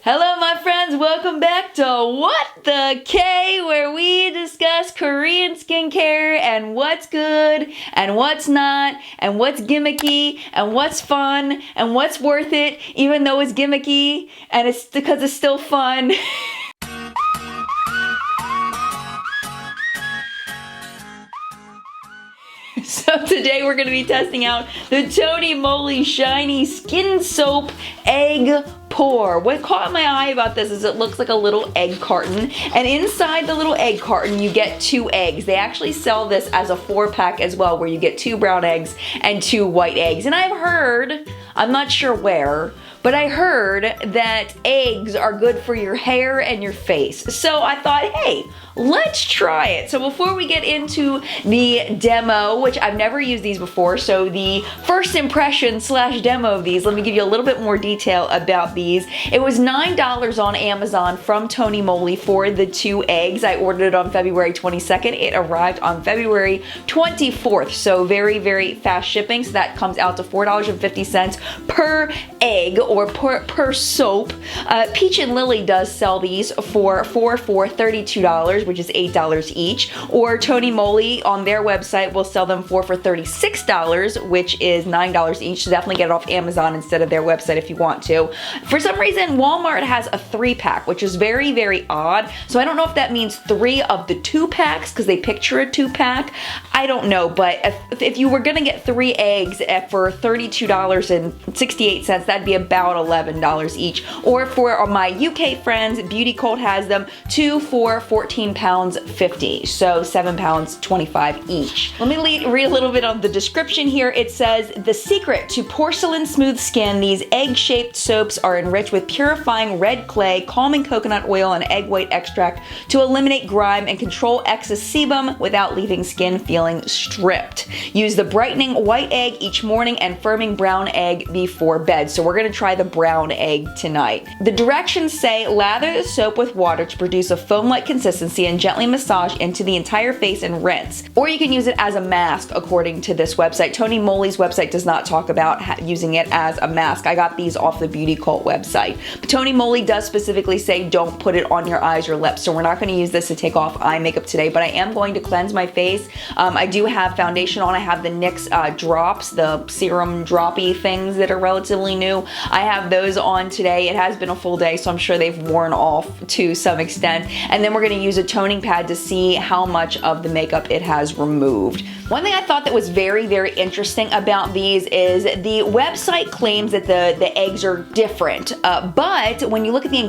Hello my friends, welcome back to What the K, where we discuss Korean skincare and what's good and what's not and what's gimmicky and what's fun and what's worth it even though it's gimmicky and it's because it's still fun. So today we're going to be testing out the Moly Shiny Skin Soap Egg Pore. What caught my eye about this is it looks like a little egg carton, and inside the little egg carton you get 2 eggs. They actually sell this as a 4-pack as well, where you get 2 brown eggs and 2 white eggs. And I've heard, I'm not sure where, but I heard that eggs are good for your hair and your face. So I thought, hey, let's try it. So before we get into the demo, which I've never used these before, so the first impression / demo of these, let me give you a little bit more detail about these. It was $9 on Amazon from Moly for the 2 eggs. I ordered it on February 22nd. It arrived on February 24th. So very, very fast shipping. So that comes out to $4.50 per egg or per soap. Peach and Lily does sell these for $32, which is $8 each, or Moly on their website will sell them for $36, which is $9 each. So definitely get it off Amazon instead of their website if you want to. For some reason, Walmart has a 3-pack, which is very, very odd. So I don't know if that means 3 of the 2 packs because they picture a 2-pack. I don't know, but if you were gonna get 3 eggs for $32.68, that'd be about $11 each. Or for my UK friends, Beauty Cult has them 2 for £14.50, so £7.25 each. Let me read a little bit of the description here. It says, the secret to porcelain smooth skin, these egg-shaped soaps are enriched with purifying red clay, calming coconut oil, and egg white extract to eliminate grime and control excess sebum without leaving skin feeling stripped. Use the brightening white egg each morning and firming brown egg before bed. So we're gonna try the brown egg tonight. The directions say, lather the soap with water to produce a foam-like consistency and gently massage into the entire face and rinse. Or you can use it as a mask, according to this website. Moly's website does not talk about using it as a mask. I got these off the Beauty Cult website. But Moly does specifically say don't put it on your eyes or lips, so we're not going to use this to take off eye makeup today, but I am going to cleanse my face. I do have foundation on. I have the NYX drops, the serum droppy things that are relatively new. I have those on today. It has been a full day, so I'm sure they've worn off to some extent. And then we're going to use a toning pad to see how much of the makeup it has removed. One thing I thought that was very, very interesting about these is the website claims that the eggs are different, but when you look at the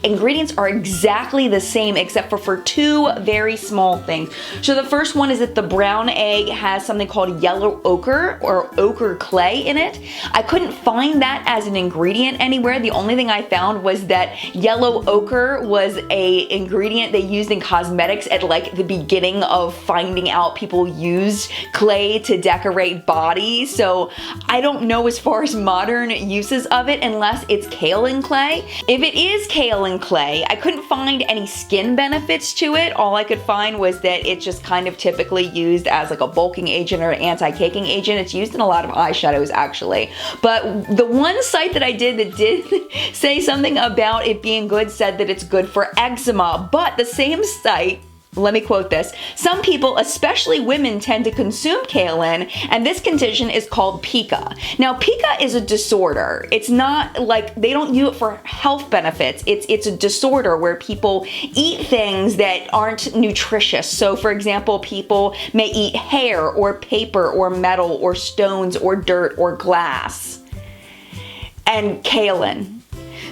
ingredients are exactly the same except for 2 very small things. So the first one is that the brown egg has something called yellow ochre or ochre clay in it. I couldn't find that as an ingredient anywhere. The only thing I found was that yellow ochre was a ingredient they used in cosmetics at like the beginning of finding out people used clay to decorate bodies. So I don't know as far as modern uses of it unless it's kaolin clay. If it is kaolin clay, I couldn't find any skin benefits to it. All I could find was that it's just kind of typically used as like a bulking agent or an anti-caking agent. It's used in a lot of eyeshadows actually. But the one site that I did that did say something about it being good said that it's good for eczema, but the same site, let me quote this. Some people, especially women, tend to consume kaolin, and this condition is called pica. Now, pica is a disorder. It's not like they don't use it for health benefits. It's a disorder where people eat things that aren't nutritious. So, for example, people may eat hair or paper or metal or stones or dirt or glass and kaolin.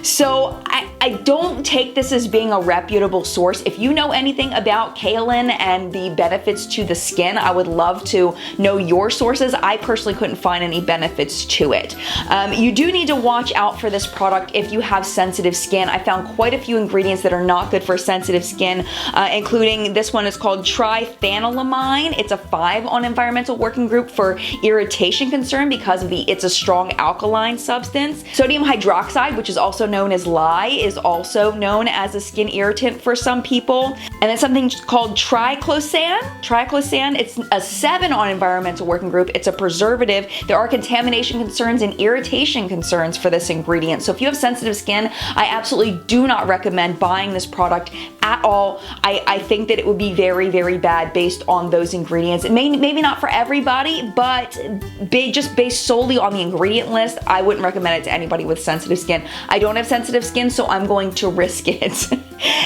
So I don't take this as being a reputable source. If you know anything about kaolin and the benefits to the skin, I would love to know your sources. I personally couldn't find any benefits to it. You do need to watch out for this product if you have sensitive skin. I found quite a few ingredients that are not good for sensitive skin, including this one is called triphenyllamine. It's a 5 on Environmental Working Group for irritation concern because of it's a strong alkaline substance. Sodium hydroxide, which is also known as lye, is also known as a skin irritant for some people. And then something called triclosan. Triclosan, it's a 7 on environmental working group. It's a preservative. There are contamination concerns and irritation concerns for this ingredient. So if you have sensitive skin, I absolutely do not recommend buying this product at all. I think that it would be very, very bad based on those ingredients. It maybe not for everybody, but just based solely on the ingredient list, I wouldn't recommend it to anybody with sensitive skin. I don't have sensitive skin, so I'm going to risk it.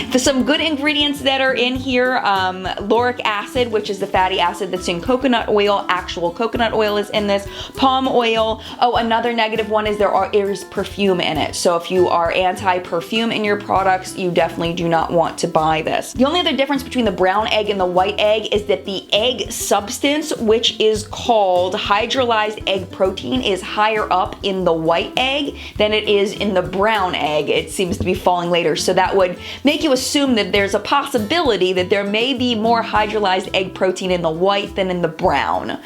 There's some good ingredients that are in here. Lauric acid, which is the fatty acid that's in coconut oil. Actual coconut oil is in this. Palm oil. Oh, another negative one is there is perfume in it. So if you are anti-perfume in your products, you definitely do not want to buy this. The only other difference between the brown egg and the white egg is that the egg substance, which is called hydrolyzed egg protein, is higher up in the white egg than it is in the brown egg. It seems to be falling later. So that would make you assume that there's a possibility that there may be more hydrolyzed egg protein in the white than in the brown.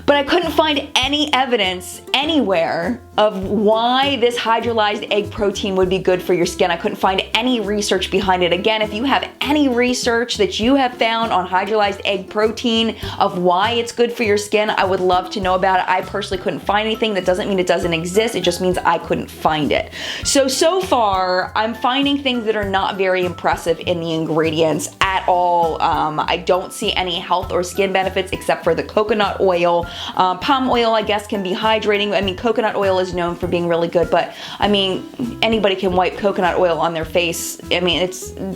But I couldn't find any evidence anywhere of why this hydrolyzed egg protein would be good for your skin. I couldn't find any research behind it. Again, if you have any research that you have found on hydrolyzed egg protein of why it's good for your skin, I would love to know about it. I personally couldn't find anything. That doesn't mean it doesn't exist. It just means I couldn't find it. So far, I'm finding things that are not very impressive in the ingredients at all. I don't see any health or skin benefits except for the coconut oil. Palm oil, I guess, can be hydrating. I mean, coconut oil is known for being really good, but I mean, anybody can wipe coconut oil on their face. I mean,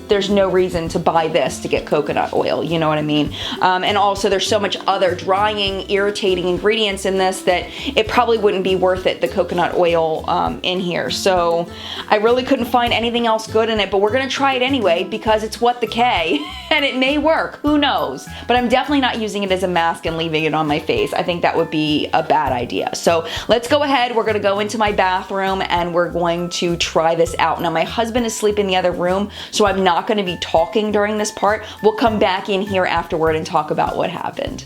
there's no reason to buy this to get coconut oil, you know what I mean? And also there's so much other drying, irritating ingredients in this that it probably wouldn't be worth it, the coconut oil in here. So I really couldn't find anything else good in it, but we're gonna try it anyway because it's what the K, and it may work, who knows? But I'm definitely not using it as a mask and leaving it on my face. I think that would be a bad idea. So let's go ahead. We're gonna go into my bathroom and we're going to try this out. Now my husband is asleep in the other room, so I'm not gonna be talking during this part. We'll come back in here afterward and talk about what happened.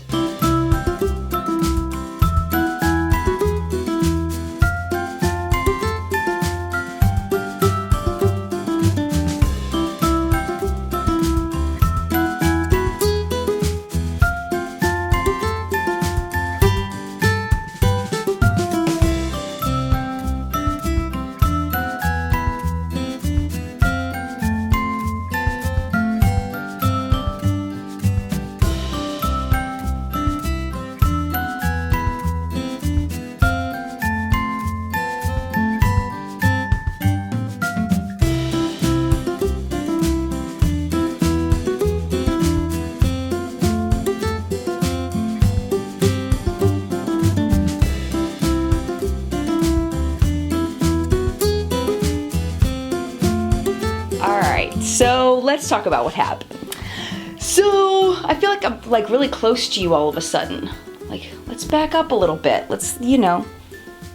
So let's talk about what happened. So I feel like I'm like really close to you all of a sudden. Like, let's back up a little bit. Let's, you know,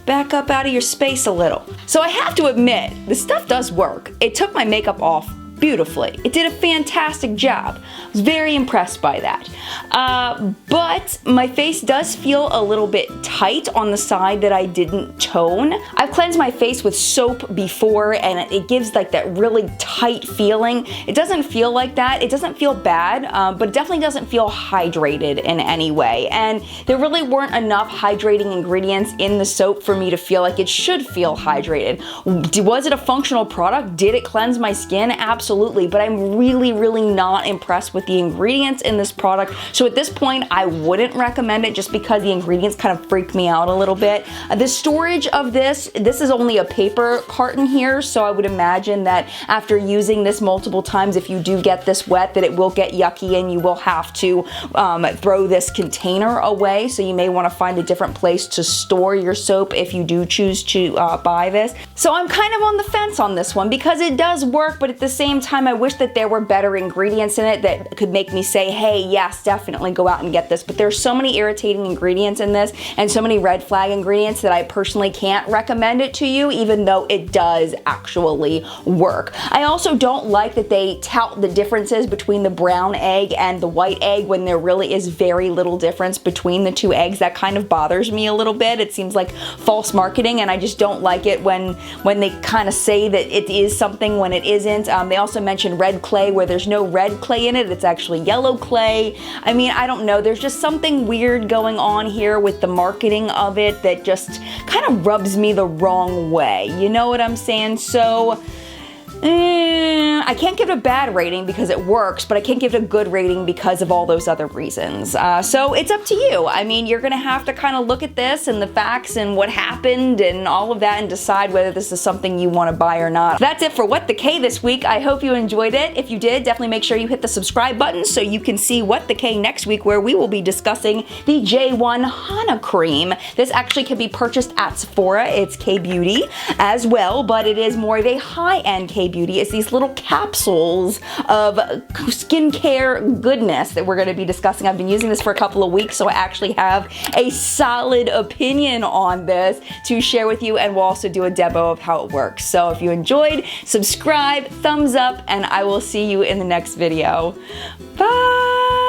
back up out of your space a little. So I have to admit, the stuff does work. It took my makeup off beautifully. It did a fantastic job. I was very impressed by that. But my face does feel a little bit tight on the side that I didn't tone. I've cleansed my face with soap before and it gives like that really tight feeling. It doesn't feel like that. It doesn't feel bad, but it definitely doesn't feel hydrated in any way. And there really weren't enough hydrating ingredients in the soap for me to feel like it should feel hydrated. Was it a functional product? Did it cleanse my skin? Absolutely, but I'm really, really not impressed with the ingredients in this product. So at this point, I wouldn't recommend it just because the ingredients kind of freak me out a little bit. The storage of this is only a paper carton here, so I would imagine that after using this multiple times, if you do get this wet, that it will get yucky and you will have to throw this container away. So you may want to find a different place to store your soap if you do choose to buy this. So I'm kind of on the fence on this one because it does work, but at the same same time, I wish that there were better ingredients in it that could make me say, hey, yes, definitely go out and get this. But there's so many irritating ingredients in this and so many red flag ingredients that I personally can't recommend it to you, even though it does actually work. I also don't like that they tout the differences between the brown egg and the white egg when there really is very little difference between the two eggs. That kind of bothers me a little bit. It seems like false marketing, and I just don't like it when they kind of say that it is something when it isn't. They also mention red clay where there's no red clay in it. It's actually yellow clay. I mean, I don't know. There's just something weird going on here with the marketing of it that just kind of rubs me the wrong way. You know what I'm saying? So I can't give it a bad rating because it works, but I can't give it a good rating because of all those other reasons. So it's up to you. I mean, you're gonna have to kind of look at this and the facts and what happened and all of that and decide whether this is something you want to buy or not. That's it for What the K this week. I hope you enjoyed it. If you did, definitely make sure you hit the subscribe button so you can see What the K next week, where we will be discussing the J1 Hana Cream. This actually can be purchased at Sephora. It's K-Beauty as well, but it is more of a high-end K-Beauty. It's these little capsules of skincare goodness that we're going to be discussing. I've been using this for a couple of weeks, so I actually have a solid opinion on this to share with you, and we'll also do a demo of how it works. So if you enjoyed, subscribe, thumbs up, and I will see you in the next video. Bye!